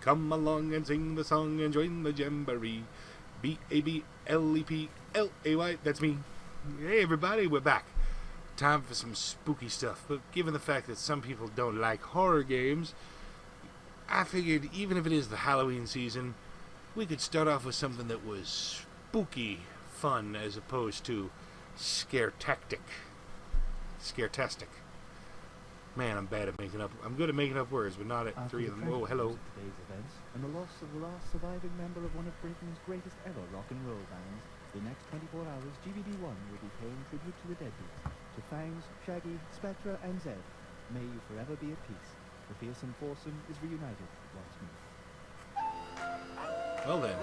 Come along and sing the song and join the jamboree. Bablepplay. That's me. Hey, everybody, we're back. Time for some spooky stuff. But given the fact that some people don't like horror games, I figured even if it is the Halloween season, we could start off with something that was spooky fun as opposed to scare-tastic. Man, I'm bad at making up. I'm good at making up words, but not at three of them. Oh, hello. Today's events and the loss of the last surviving member of one of Britain's greatest ever rock and roll bands, the next 24 hours, GBD1 will be paying tribute to the deadbeats, to Fangs, Shaggy, Spectra, and Zed. May you forever be at peace. The fearsome foursome is reunited once more. Well then.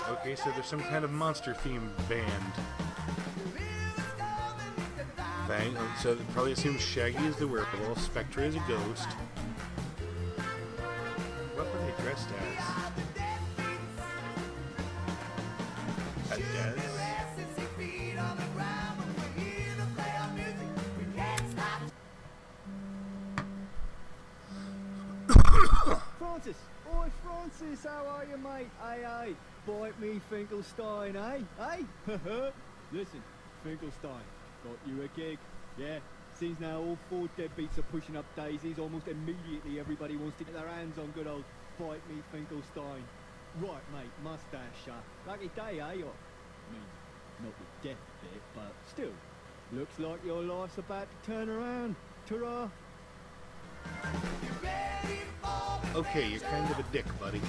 Okay, so there's some kind of monster-themed band. Thing. So it probably assumes Shaggy is the werewolf, Spectra is a ghost. What were they dressed as? A death? Francis! Oi, Francis, how are you, mate? Aye. Bite me, Finkelstein, eh? Listen, Finkelstein, got you a gig. Yeah, seems now all four deadbeats are pushing up daisies. Almost immediately everybody wants to get their hands on good old Bite me, Finkelstein. Right, mate, mustache. Lucky day, eh? I mean, not the death bit, but still. Looks like your life's about to turn around. Ta-ra! Okay, you're kind of a dick, buddy.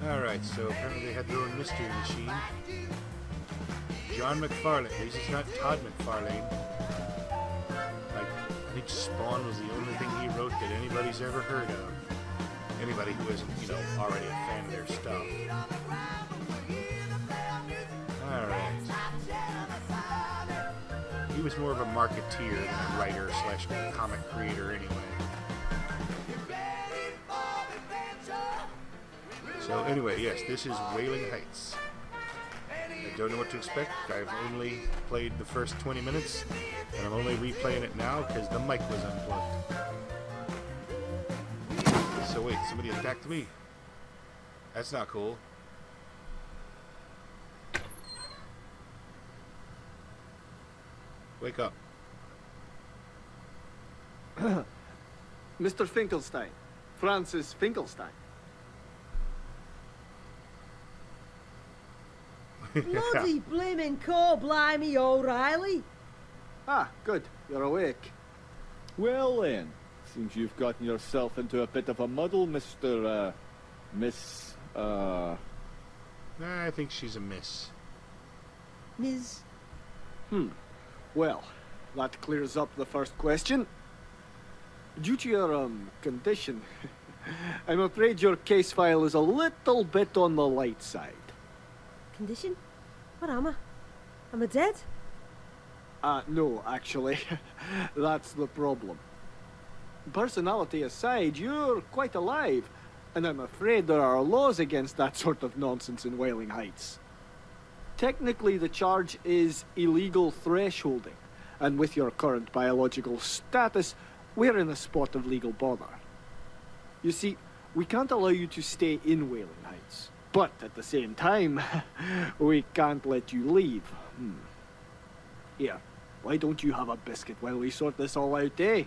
Alright, so apparently they had their own mystery machine. John McFarlane, at least it's not Todd McFarlane. Like, I think Spawn was the only thing he wrote that anybody's ever heard of. Anybody who isn't, already a fan of their stuff. Alright. He was more of a marketeer than a writer / comic creator anyway. So anyway, yes, this is Wailing Heights. I don't know what to expect. I've only played the first 20 minutes, and I'm only replaying it now because the mic was unplugged. So wait, somebody attacked me. That's not cool. Wake up. Mr. Finkelstein. Francis Finkelstein. Bloody blimmin' core blimey, O'Reilly. Ah, good. You're awake. Well then, seems you've gotten yourself into a bit of a muddle, Miss. I think she's a miss. Ms. Well, that clears up the first question. Due to your, condition, I'm afraid your case file is a little bit on the light side. Condition? What am I? Am I dead? No, actually. That's the problem. Personality aside, you're quite alive, and I'm afraid there are laws against that sort of nonsense in Wailing Heights. Technically, the charge is illegal thresholding, and with your current biological status, we're in a spot of legal bother. You see, we can't allow you to stay in Wailing Heights, but at the same time, we can't let you leave. Here, why don't you have a biscuit while we sort this all out, eh?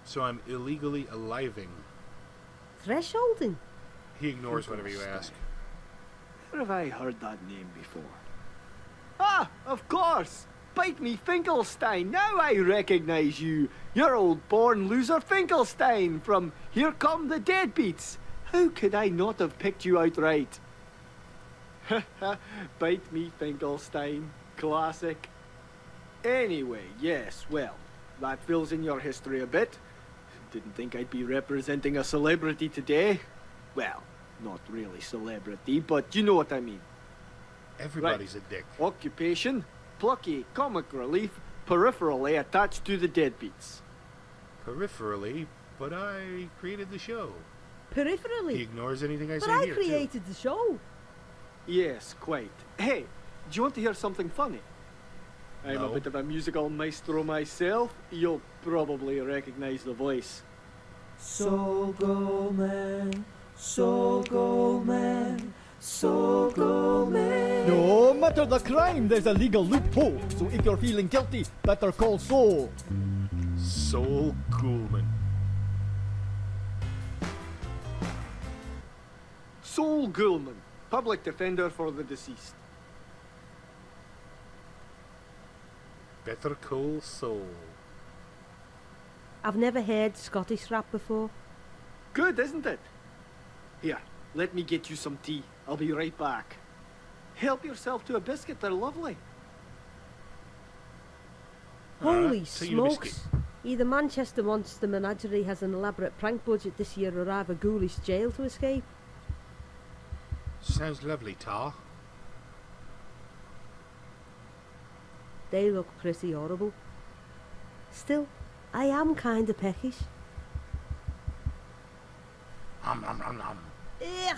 So I'm illegally aliving. Thresholding? He ignores whatever you ask. Where have I heard that name before? Ah, of course! Bite me, Finkelstein! Now I recognize you! You're old born loser Finkelstein from Here Come the Deadbeats! How could I not have picked you out right? Bite me, Finkelstein. Classic. Anyway, yes, well, that fills in your history a bit. Didn't think I'd be representing a celebrity today. Well, not really celebrity, but you know what I mean. Everybody's a dick. Occupation, plucky, comic relief, peripherally attached to the deadbeats. Peripherally, but I created the show. Peripherally? He ignores anything I say But I here, created the show. Yes, quite. Hey, do you want to hear something funny? I'm No. a bit of a musical maestro myself. You'll probably recognize the voice. Soul Ghoulman, Soul Ghoulman, Soul Ghoulman. No matter the crime, there's a legal loophole. So if you're feeling guilty, better call Soul. Soul Ghoulman. Soul Ghoulman, public defender for the deceased. Better Call Saul. I've never heard Scottish rap before. Good, isn't it? Here, let me get you some tea. I'll be right back. Help yourself to a biscuit, they're lovely. Holy Alright, take your biscuit. smokes! Either Manchester Monster Menagerie has an elaborate prank budget this year or I have a ghoulish jail to escape. Sounds lovely, Tar. They look pretty horrible. Still, I am kinda peckish. Nom. Ugh!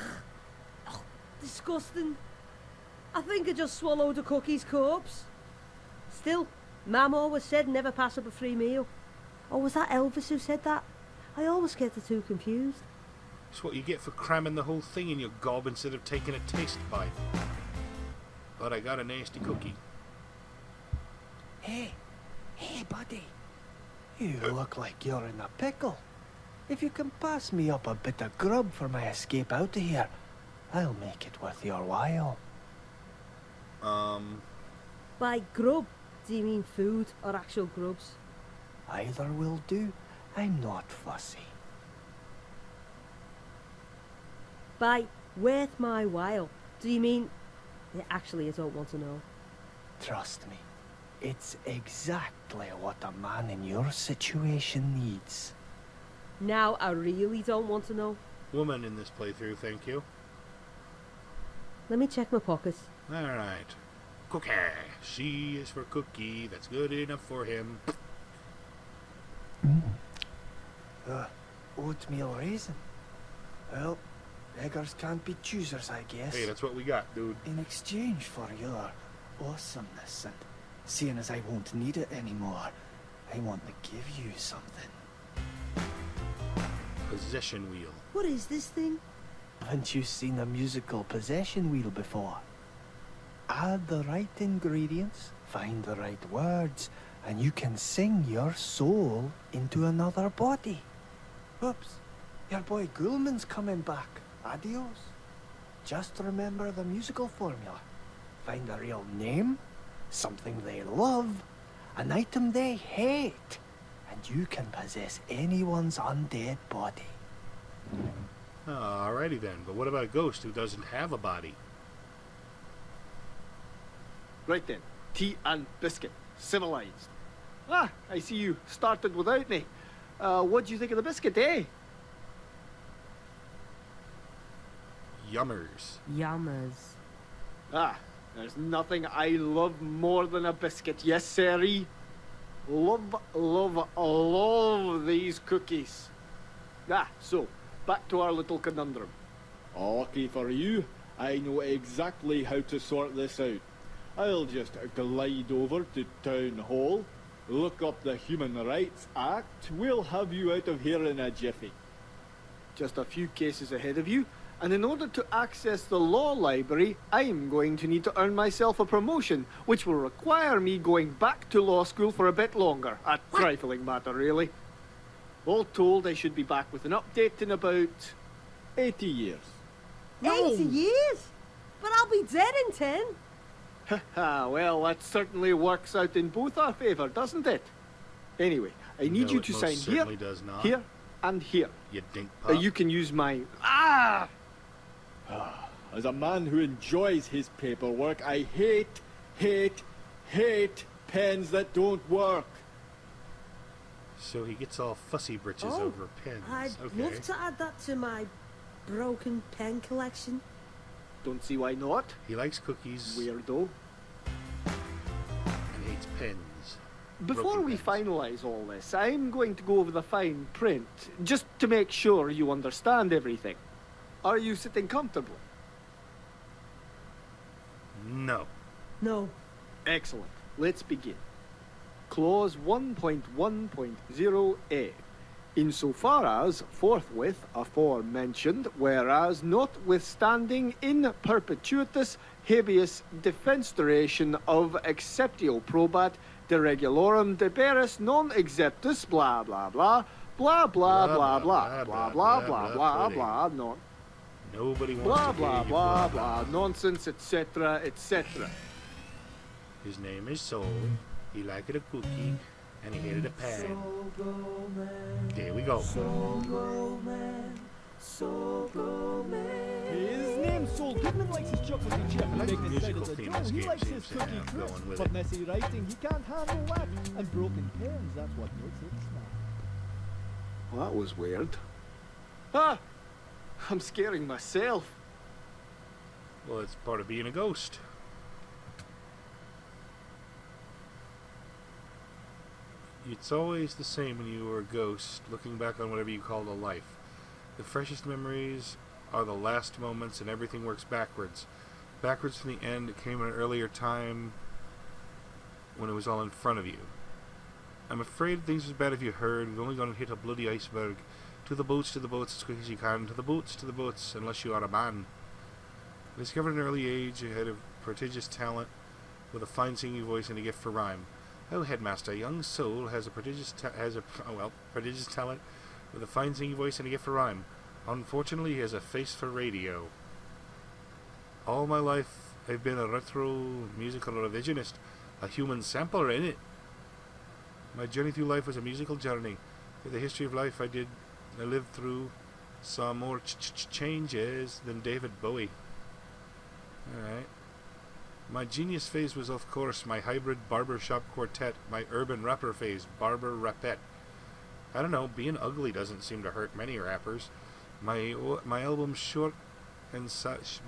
Oh, disgusting. I think I just swallowed a cookie's corpse. Still, Mam always said never pass up a free meal. Or was that Elvis who said that? I always get the two confused. It's what you get for cramming the whole thing in your gob instead of taking a taste bite. But I got a nasty cookie. Hey, buddy. You look like you're in a pickle. If you can pass me up a bit of grub for my escape out of here, I'll make it worth your while. By grub, do you mean food or actual grubs? Either will do. I'm not fussy. By worth my while, do you mean... Yeah, actually, I don't want to know. Trust me, it's exactly what a man in your situation needs. Now I really don't want to know. Woman in this playthrough, thank you. Let me check my pockets. Alright. Cookie. C is for cookie. That's good enough for him. Oatmeal raisin. Well, beggars can't be choosers, I guess. Hey, that's what we got, dude. In exchange for your awesomeness, and seeing as I won't need it anymore, I want to give you something. Possession wheel. What is this thing? Haven't you seen a musical possession wheel before? Add the right ingredients, find the right words, and you can sing your soul into another body. Oops, your boy Ghoulman's coming back. Adios. Just remember the musical formula. Find a real name, something they love, an item they hate, and you can possess anyone's undead body. Alrighty then, but what about a ghost who doesn't have a body? Right then, tea and biscuit, civilized. Ah, I see you started without me. What do you think of the biscuit, eh? Yummers. Yummers. Ah, there's nothing I love more than a biscuit, yes sirree. Love these cookies. Ah, so, back to our little conundrum. Okay, for you, I know exactly how to sort this out. I'll just glide over to Town Hall, look up the Human Rights Act. We'll have you out of here in a jiffy. Just a few cases ahead of you, and in order to access the law library, I'm going to need to earn myself a promotion, which will require me going back to law school for a bit longer. A trifling matter, really. All told, I should be back with an update in about 80 years. 80 years? But I'll be dead in 10. Haha, well, that certainly works out in both our favour, doesn't it? Anyway, I need No, you it to most sign here, certainly does not. here, and here. You dink pop. You can use my... Ah! As a man who enjoys his paperwork, I hate pens that don't work. So he gets all fussy britches Oh, over pens. I'd Okay. love to add that to my broken pen collection. Don't see why not. He likes cookies Weirdo. and hates pens. Before Broken we pens. finalise all this, I'm going to go over the fine print, just to make sure you understand everything. Are you sitting comfortably? No. No. Excellent. Let's begin. Clause 1.1.0a. Insofar as, forthwith, aforementioned, whereas notwithstanding in perpetuitas habeas defenstration of exceptio probat de regulorum deberis non exceptus blah blah blah blah blah blah blah blah blah blah blah blah non Nobody wants blah to hear blah you blah blah nonsense etc etc. His name is Soul. He liked a cookie, and he hated a pan. Soul Ghoulman. There we go. Soul Ghoulman. Soul Ghoulman. His name's Soul Ghoulman, likes his chocolate and chip and like the making the side musical of the theme dough. this He game likes seems his to cookie have crisp, going with but it. messy writing, he can't handle that. And broken pens, that's what makes it snap. Well, that was weird. Ah! I'm scaring myself. Well, it's part of being a ghost. It's always the same when you are a ghost, looking back on whatever you called a life. The freshest memories are the last moments, and everything works backwards. Backwards from the end. It came at an earlier time when it was all in front of you. I'm afraid things as bad as you heard. We've only gone to hit a bloody iceberg. To the boats, as quick as you can. To the boats, unless you are a man. I discovered at an early age I had a prodigious talent with a fine singing voice and a gift for rhyme. Oh, headmaster, young Soul has a prodigious talent with a fine singing voice and a gift for rhyme. Unfortunately, he has a face for radio. All my life, I've been a retro musical revisionist, a human sampler in it. My journey through life was a musical journey. In the history of life, I lived through saw more changes than David Bowie. Alright. My genius phase was, of course, my hybrid barbershop quartet, my urban rapper phase, barber rapette. I don't know, being ugly doesn't seem to hurt many rappers. My album short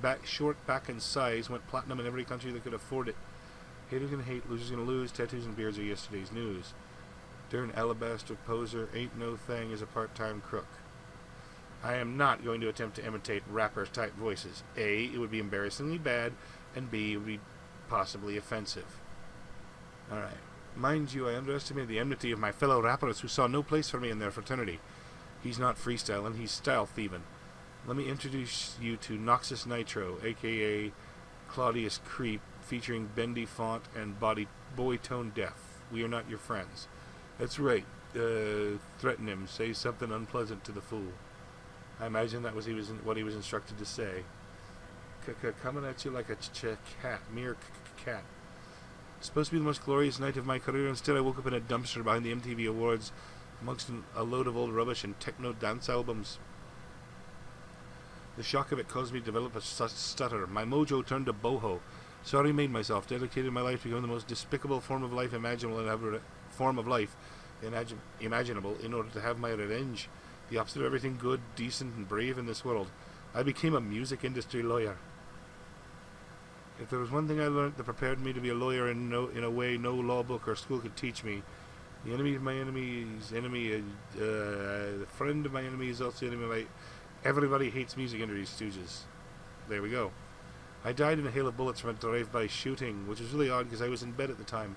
back and size went platinum in every country that could afford it. Haters gonna hate, losers gonna lose, tattoos and beards are yesterday's news. Darn alabaster poser ain't no thing as a part-time crook. I am not going to attempt to imitate rappers type voices. A, it would be embarrassingly bad, and B, it would be possibly offensive. Alright. Mind you, I underestimated the enmity of my fellow rappers who saw no place for me in their fraternity. He's not freestyling, he's style thieving. Let me introduce you to Noxus Nitro, aka Claudius Creep, featuring bendy font and boy tone deaf. We are not your friends. That's right. Threaten him. Say something unpleasant to the fool. I imagine that was what he was instructed to say. Coming at you like a mere cat. Supposed to be the most glorious night of my career. Instead, I woke up in a dumpster behind the MTV Awards, amongst a load of old rubbish and techno dance albums. The shock of it caused me to develop a stutter. My mojo turned to boho. Sorry, made myself. Dedicated my life to become the most despicable form of life imaginable in order to have my revenge. The opposite of everything good, decent, and brave in this world. I became a music industry lawyer. If there was one thing I learned that prepared me to be a lawyer in a way no law book or school could teach me, the enemy of my enemy's enemy, the friend of my enemy is also the enemy of my... Everybody hates music industry stooges. There we go. I died in a hail of bullets from a drive-by shooting, which was really odd because I was in bed at the time.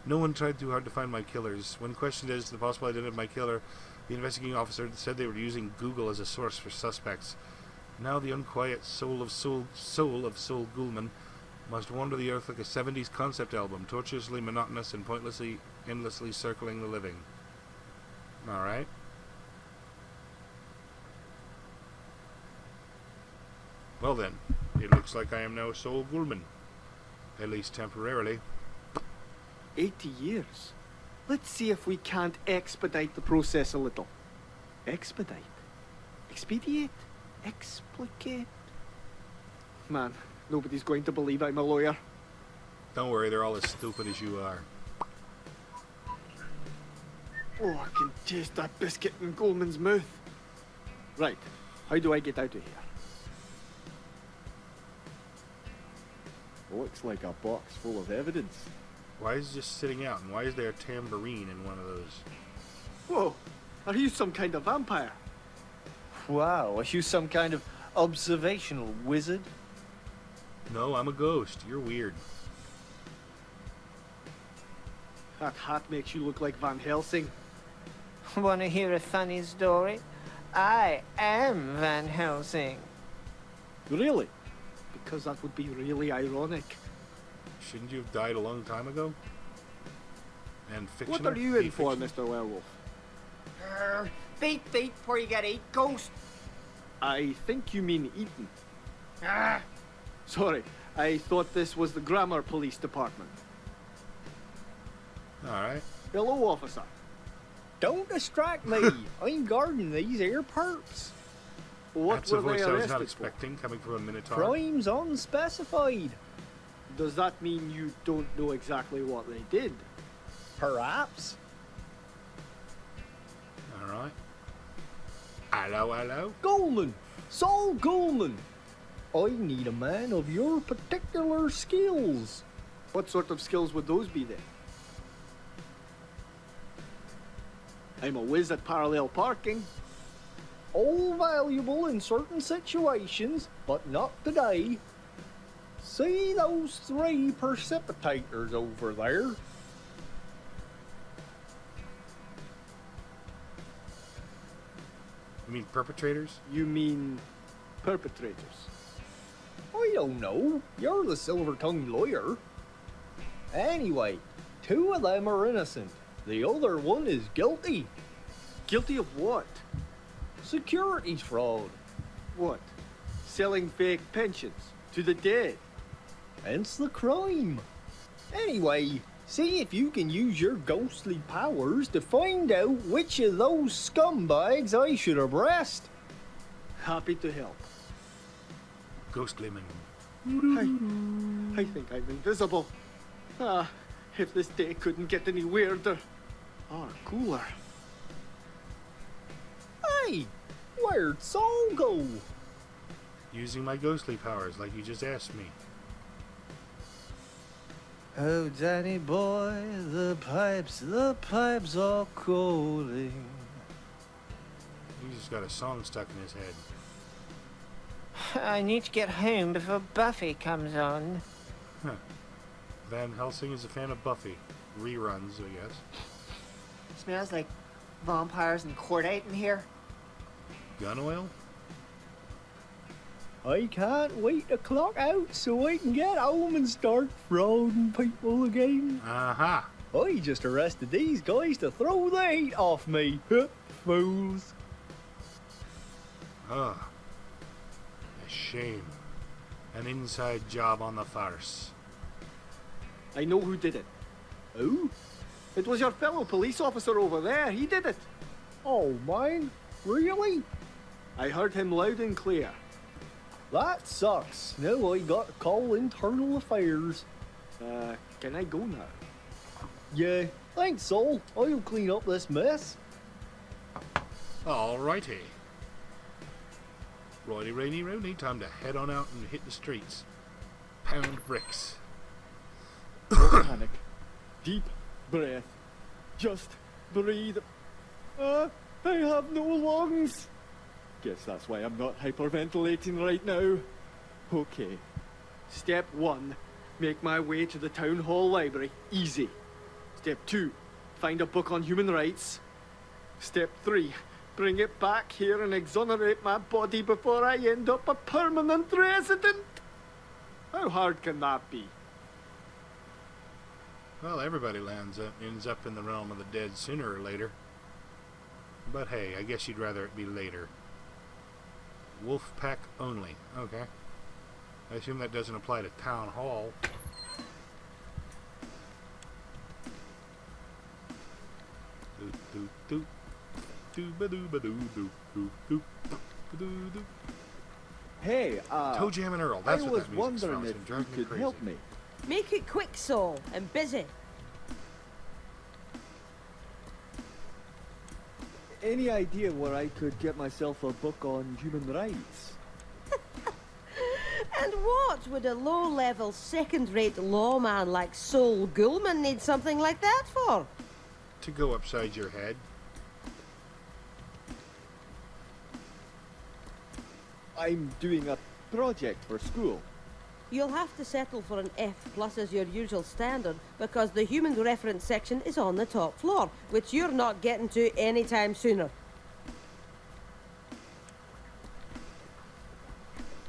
No one tried too hard to find my killers. When questioned as to the possible identity of my killer, the investigating officer said they were using Google as a source for suspects. Now the unquiet soul of Soul Ghoulman must wander the earth like a 70s concept album, tortuously monotonous and endlessly circling the living. Alright. Well then, it looks like I am now Soul Ghoulman. At least temporarily. 80 years. Let's see if we can't expedite the process a little. Expedite? Expedite? Explicate? Man, nobody's going to believe I'm a lawyer. Don't worry, they're all as stupid as you are. Oh, I can taste that biscuit in Ghoulman's mouth. Right, how do I get out of here? Looks like a box full of evidence. Why is it just sitting out, and why is there a tambourine in one of those? Whoa, are you some kind of vampire? Wow, are you some kind of observational wizard? No, I'm a ghost. You're weird. That hat makes you look like Van Helsing. Want to hear a funny story? I am Van Helsing. Really? Because that would be really ironic. Shouldn't you have died a long time ago? And fictional? What are you in Be for, fictional? Mr. Werewolf? Beat before you get eat, ghost. I think you mean eaten. Sorry, I thought this was the Grammar Police Department. Alright. Hello, officer. Don't distract me. I'm guarding these here perps. What That's a were they voice I was not arrested for? expecting coming from a Minotaur. Crimes unspecified. Does that mean you don't know exactly what they did? Perhaps. Alright. Hello, hello. Ghoulman! Soul Ghoulman! I need a man of your particular skills. What sort of skills would those be then? I'm a whiz at parallel parking. All valuable in certain situations, but not today. See those 3 precipitators over there? You mean perpetrators? You mean perpetrators? I don't know. You're the silver-tongued lawyer. Anyway, 2 of them are innocent. The other one is guilty. Guilty of what? Securities fraud. What? Selling fake pensions to the dead? Hence the crime. Anyway, see if you can use your ghostly powers to find out which of those scumbags I should arrest. Happy to help. Ghostlyman. I think I'm invisible. If this day couldn't get any weirder or cooler. Hey, where'd Soul go? Using my ghostly powers like you just asked me. Oh, Danny boy, the pipes are calling. He's just got a song stuck in his head. I need to get home before Buffy comes on. Huh. Van Helsing is a fan of Buffy. Reruns, I guess. Smells like vampires and cordite in here. Gun oil? I can't wait to clock out so I can get home and start frauding people again. Aha! I just arrested these guys to throw the heat off me. Fools. Ugh. A shame. An inside job on the farce. I know who did it. Who? It was your fellow police officer over there. He did it. Oh, mine? Really? I heard him loud and clear. That sucks. Now I got to call internal affairs. Can I go now? Yeah, thanks, Soul. I'll clean up this mess. Alrighty. Righty, rainy, rooney. Time to head on out and hit the streets. Pound bricks. Don't panic. Deep breath. Just breathe. I have no lungs. Guess that's why I'm not hyperventilating right now. Okay. Step 1, make my way to the town hall library. Easy. Step 2, find a book on human rights. Step 3, bring it back here and exonerate my body before I end up a permanent resident. How hard can that be? Well, everybody ends up in the realm of the dead sooner or later. But hey, I guess you'd rather it be later. Wolf pack only. Okay. I assume that doesn't apply to town hall. Hey, Toe Jam and Earl. That's I what was that music's wondering from. if It's been you driving me could crazy. help me. Make it quick, Soul. I'm busy. Any idea where I could get myself a book on human rights? And what would a low-level, second-rate lawman like Soul Ghoulman need something like that for? To go upside your head. I'm doing a project for school. You'll have to settle for an F plus as your usual standard because the human reference section is on the top floor, which you're not getting to anytime sooner.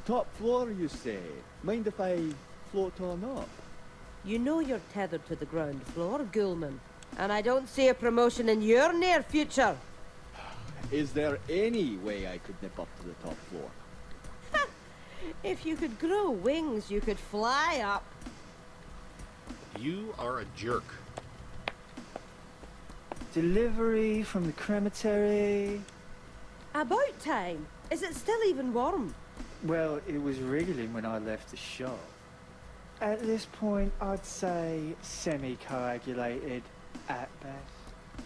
Top floor, you say? Mind if I float on up? You know you're tethered to the ground floor, Ghoulman, and I don't see a promotion in your near future. Is there any way I could nip up to the top floor? If you could grow wings, you could fly up. You are a jerk. Delivery from the crematory. About time. Is it still even warm? Well, it was wriggling when I left the shop. At this point, I'd say semi-coagulated at best.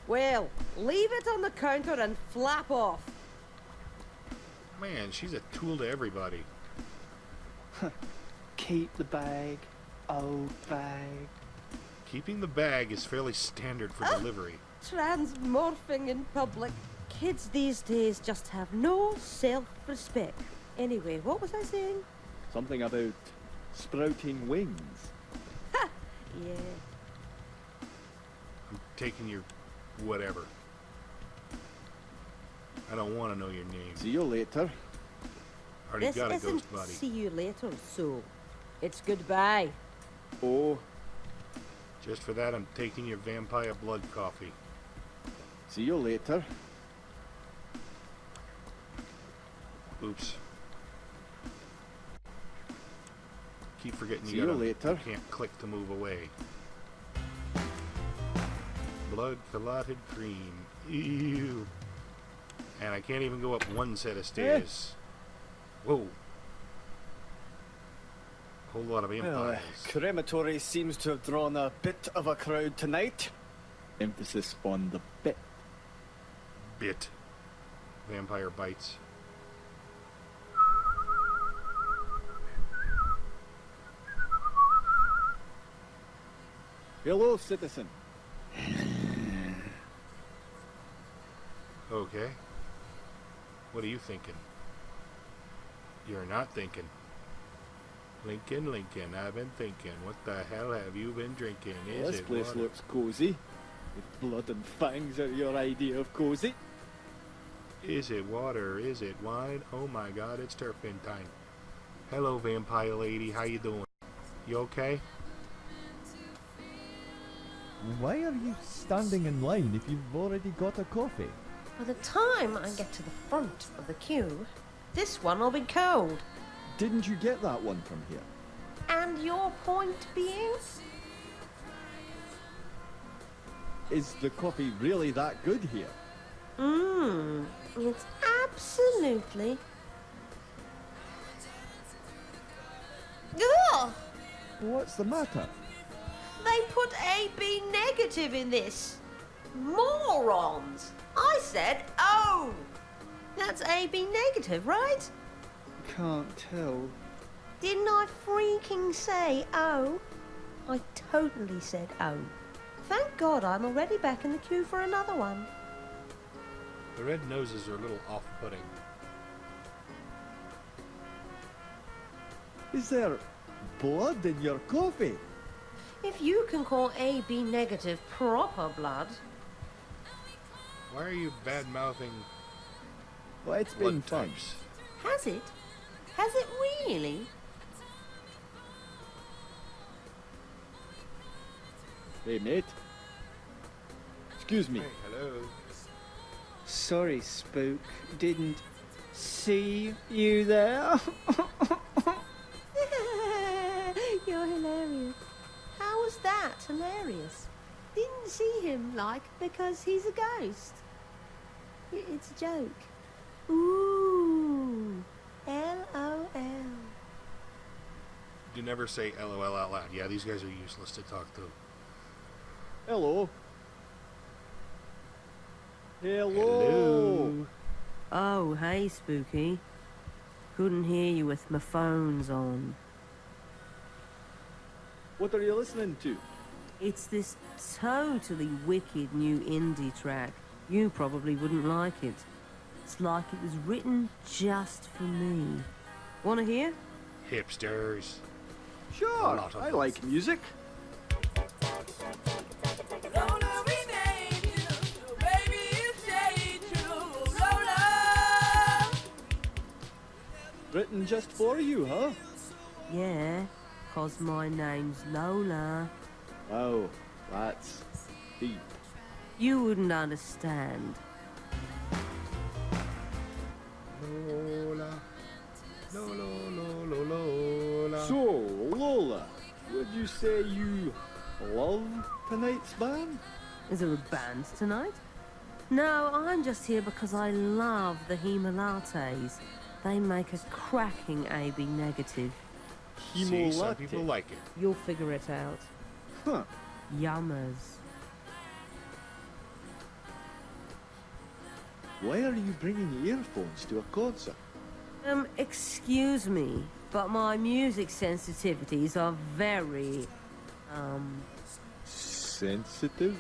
Well, leave it on the counter and flap off. Man, she's a tool to everybody. Keep the bag, old bag. Keeping the bag is fairly standard for delivery. Transmorphing in public. Kids these days just have no self-respect. Anyway, what was I saying? Something about sprouting wings. Ha! Yeah. I'm taking your whatever. I don't want to know your name. See you later. Already This got a isn't ghost buddy. see you later, Soul. It's goodbye. Oh, Just for that, I'm taking your vampire blood coffee. see you later. Oops. Keep forgetting See you you gotta, later. You can't click to move away. Blood clotted cream. Ew. And I can't even go up one set of stairs. Whoa. Whole lot of Well, vampires. crematory seems to have drawn a bit of a crowd tonight. Emphasis on the bit. Bit. Vampire bites. Hello, citizen. Okay. What are you thinking? You're not thinking. Lincoln, Lincoln, I've been thinking. What the hell have you been drinking? Is This it place water? looks cozy. If blood and fangs are your idea of cozy. Is it water? Is it wine? Oh my god, it's turpentine. Hello, vampire lady. How you doing? You okay? Why are you standing in line if you've already got a coffee? By the time I get to the front of the queue, this one will be cold. Didn't you get that one from here? And your point being? Is the coffee really that good here? It's absolutely... Ugh! What's the matter? They put AB negative in this. Morons! I said O! That's AB negative, right? Can't tell. Didn't I freaking say O? I totally said O. Thank God I'm already back in the queue for another one. The red noses are a little off-putting. Is there blood in your coffee? If you can call AB negative proper blood, Why are you bad-mouthing Well, it's been blood fun. types? has it? Has it really? Hey, mate. Excuse me. Hey, hello. Sorry, Spook. Didn't see you there. You're hilarious. How was that hilarious? Didn't see him, like, because he's a ghost. It's a joke. Ooh. LOL. You never say LOL out loud. Yeah, these guys are useless to talk to. Hello. Hello. Hello. Oh, hey, Spooky. Couldn't hear you with my phones on. What are you listening to? It's this totally wicked new indie track. You probably wouldn't like it. It's like it was written just for me. Wanna hear? Hipsters. Sure, lot of I them. like music. Lola, we named you. Baby, you stay true. Lola. Written just for you, huh? Yeah, 'cause my name's Lola. Oh, that's deep. You wouldn't understand. Lola. Lola. So, Lola, would you say you love tonight's band? Is there a band tonight? No, I'm just here because I love the Hemolates. They make a cracking AB negative. See, some Hemolatte. people like it. You'll figure it out. Huh. Yummers. Why are you bringing earphones to a concert? Excuse me, but my music sensitivities are very, Sensitive?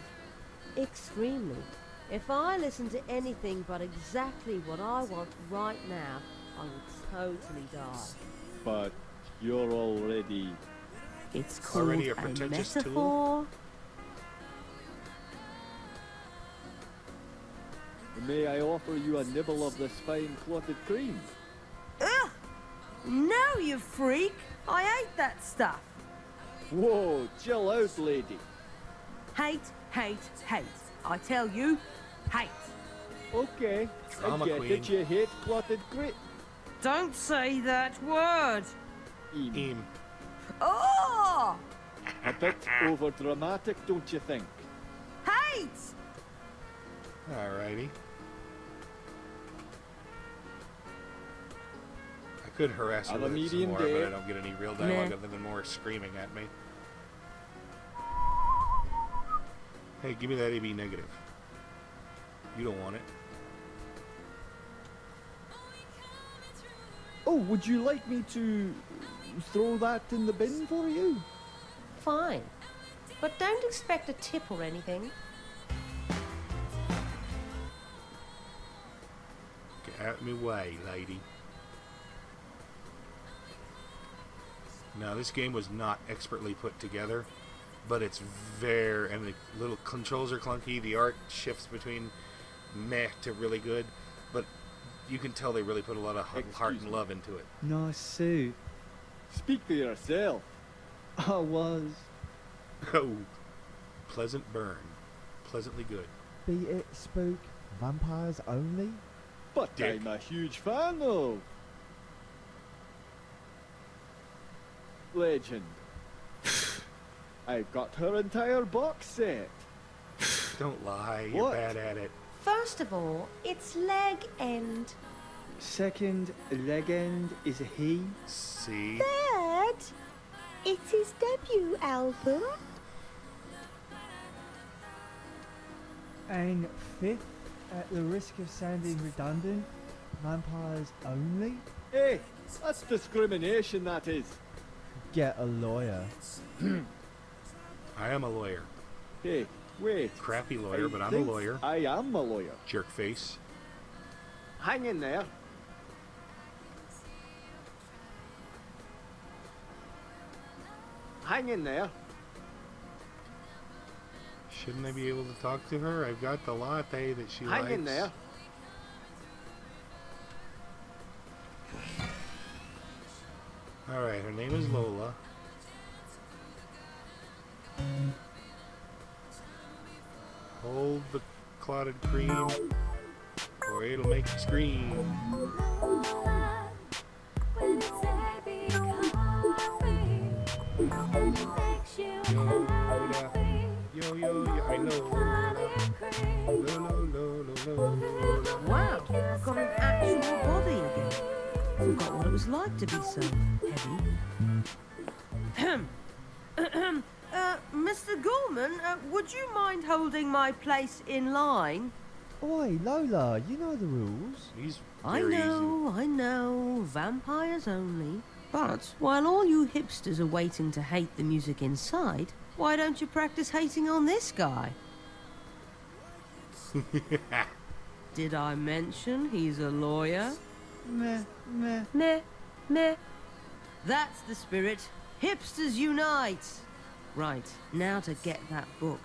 extremely. If I listen to anything but exactly what I want right now, I would totally die. But you're already... It's called Already a a pretentious metaphor. May I offer you a nibble of this fine clotted cream? Ugh! No, you freak! I hate that stuff. Whoa, chill out, lady. Hate, hate, hate. I tell you, hate. Okay, Drama I get queen. it, you hate clotted cream. Don't say that word. Eam. Oh! A bit over dramatic, don't you think? Hate! Alrighty. I could harass her On a with it some medium more, day. but I don't get any real dialogue Meh. other than more screaming at me. Hey, give me that AB negative. You don't want it. Oh, would you like me to throw that in the bin for you? Fine. But don't expect a tip or anything. Get out of my way, lady. Now, this game was not expertly put together, but it's very, and the little controls are clunky. The art shifts between meh to really good, but you can tell they really put a lot of heart Excuse and me. love into it. Nice suit. Speak for yourself. I was. Oh, pleasant burn. Pleasantly good. Beat it, spook. Vampires only? But Dick. I'm a huge fan of... Legend. I've got her entire box set. Don't lie, you're What? bad at it. First of all, it's leg end. Second, legend is a he. See? Third, it's his debut album. And fifth, at the risk of sounding redundant, vampires only? Hey, that's discrimination, that is. Get a lawyer. I am a lawyer. Hey, wait. Crappy lawyer, but I'm a think lawyer. I am a lawyer. Jerk face. Hang in there. Hang in there. Shouldn't I be able to talk to her? I've got the latte that she likes. Hang in there. Alright, her name is Lola. Hold the clotted cream, or it'll make you scream. Yo, yo, yo, I know. Wow, I've got an actual body again. Forgot what it was like to be so heavy. Mr. Ghoulman, would you mind holding my place in line? Oi, Lola, you know the rules. He's I very know, vampires only. But while all you hipsters are waiting to hate the music inside, why don't you practice hating on this guy? easy. Did I mention he's a lawyer? Meh, meh. Meh, meh. That's the spirit. Hipsters unite! Right, now to get that book.